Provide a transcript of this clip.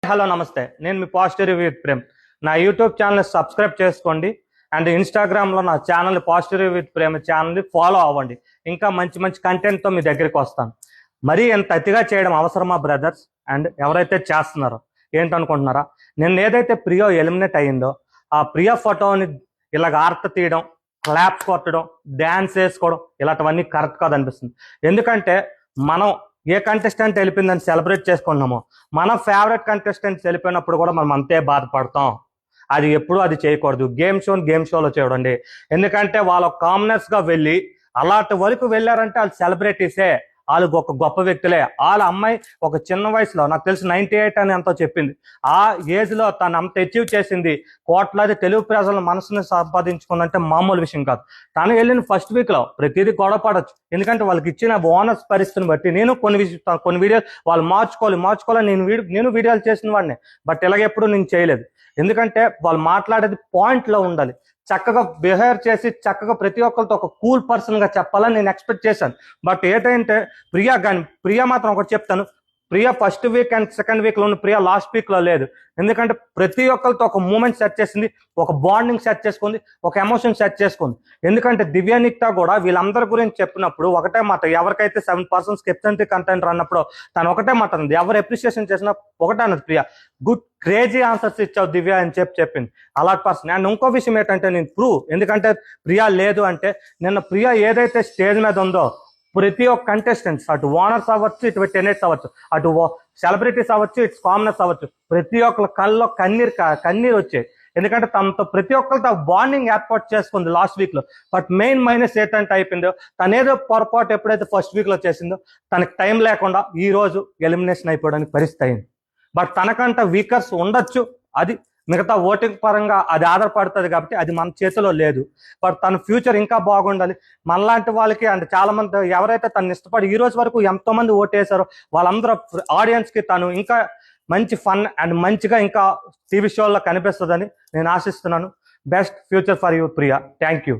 Hello నమస్తే, నేను మీ పాజిటివ్ రివ్యూ విత్ ప్రేమ్. నా యూట్యూబ్ ఛానల్ సబ్స్క్రైబ్ చేసుకోండి అండ్ ఇన్స్టాగ్రామ్లో నా channel positive review with Prem ఛానల్ని ఫాలో అవ్వండి. ఇంకా మంచి మంచి కంటెంట్తో మీ దగ్గరికి వస్తాను. మరీ ఎంత అతిగా చేయడం అవసరమా బ్రదర్స్? అండ్ ఎవరైతే చేస్తున్నారో ఏంటనుకుంటున్నారా? నిన్న ఏదైతే ప్రియో ఎలిమినేట్ అయ్యిందో ఆ ప్రియ ఫోటోని ఇలాగ ఆర్త తీయడం, క్లాప్స్ కొట్టడం, డ్యాన్స్ వేసుకోవడం ఇలాంటివన్నీ కరెక్ట్ కాదనిపిస్తుంది. ఎందుకంటే మనం ఏ కంటెస్టెంట్ వెళ్ళిపోయిందని సెలబ్రేట్ చేసుకున్నామో మన ఫేవరెట్ కంటెస్టెంట్స్ వెళ్ళిపోయినప్పుడు కూడా మనం అంతే బాధపడతాం. అది ఎప్పుడు అది చేయకూడదు. గేమ్ షోలో చేయడండి. ఎందుకంటే వాళ్ళ కామనర్స్గా వెళ్ళి అలాంటి వరకు వెళ్ళారంటే వాళ్ళు సెలబ్రిటీసే, వాళ్ళు ఒక గొప్ప వ్యక్తులే. వాళ్ళ అమ్మాయి ఒక చిన్న వయసులో, నాకు తెలిసి 98 అని ఎంతో చెప్పింది, ఆ ఏజ్లో తను అంత అచీవ్ చేసింది. కోట్లాది తెలుగు ప్రజల మనసుని సంపాదించుకుందంటే మామూలు విషయం కాదు. తను వెళ్ళిన ఫస్ట్ వీక్లో ప్రతిదీ గొడవ పడవచ్చు. ఎందుకంటే వాళ్ళకి ఇచ్చిన బోనస్ పరిస్థితిని బట్టి నేను కొన్ని వీడియోలు వాళ్ళు మార్చుకోవాలి నేను వీడియోలు చేసిన వాడిని. బట్ ఇలాగెప్పుడు నేను చేయలేదు. ఎందుకంటే వాళ్ళు మాట్లాడేది పాయింట్లో ఉండాలి, చక్కగా బిహేవ్ చేసి చక్కగా ప్రతి ఒక్కరితో ఒక కూల్ పర్సన్గా చెప్పాలని నేను ఎక్స్పెక్ట్ చేశాను. బట్ ఏంటంటే ప్రియా మాత్రం ఒకటి చెప్తాను, Priya first week and second వీక్లో ఉన్న ప్రియా లాస్ట్ వీక్లో లేదు. ఎందుకంటే ప్రతి ఒక్కరితో ఒక మూమెంట్ సెట్ చేసింది, ఒక బాండింగ్ సెట్ చేసుకుంది, ఒక ఎమోషన్ సెట్ చేసుకుంది. ఎందుకంటే దివ్యానిక్త కూడా వీళ్ళందరి గురించి చెప్పినప్పుడు ఒకటే మాట, ఎవరికైతే 7% స్కెప్టెంటిక్ కంటెంట్ అన్నప్పుడు తను ఒకటే మాట అన్నది, ఎవరు అప్రిషియేషన్ చేసినా ఒకటే అన్నది, ప్రియా గుడ్ క్రేజీ ఆన్సర్స్ ఇచ్చావు దివ్య అని చెప్పింది. అలాంటి పర్సన్. అండ్ ఇంకో విషయం ఏంటంటే నేను ప్రూవ్, ఎందుకంటే ప్రియా లేదు అంటే నిన్న ప్రియా ఏదైతే స్టేజ్ మీద ఉందో ప్రతి ఒక్క కంటెస్టెంట్స్, అటు ఓనర్స్ అవ్వచ్చు, ఇటు టెనెట్స్ అవ్వచ్చు, అటు సెలబ్రిటీస్ అవ్వచ్చు, ఇటు కామనర్స్ అవ్వచ్చు, ప్రతి ఒక్కరి కళ్ళలో కన్నీరు వచ్చాయి. ఎందుకంటే తనతో ప్రతి ఒక్కరితో బాండింగ్ ఏర్పాటు చేసుకుంది లాస్ట్ వీక్లో. బట్ మెయిన్ మైనస్ ఏంటంటే అయిపోయిందో, తనేదో పొరపాటు ఎప్పుడైతే ఫస్ట్ వీక్లో చేసిందో తనకి టైం లేకుండా ఈ రోజు ఎలిమినేషన్ అయిపోవడానికి పరిస్థితి అయింది. బట్ తనకంట వీకర్స్ ఉండొచ్చు, అది మిగతా ఓటింగ్ పరంగా అది ఆధారపడుతుంది కాబట్టి అది మన చేతిలో లేదు. బట్ తన ఫ్యూచర్ ఇంకా బాగుండాలి. మనలాంటి వాళ్ళకి అంటే చాలా మంది ఎవరైతే తను ఇష్టపడి ఈ రోజు వరకు ఎంతోమంది ఓటేశారో వాళ్ళందరూ ఆడియన్స్కి తను ఇంకా మంచి ఫన్ అండ్ మంచిగా ఇంకా టీవీ షోల్లో కనిపిస్తుందని నేను ఆశిస్తున్నాను. Best future for you Priya. Thank you.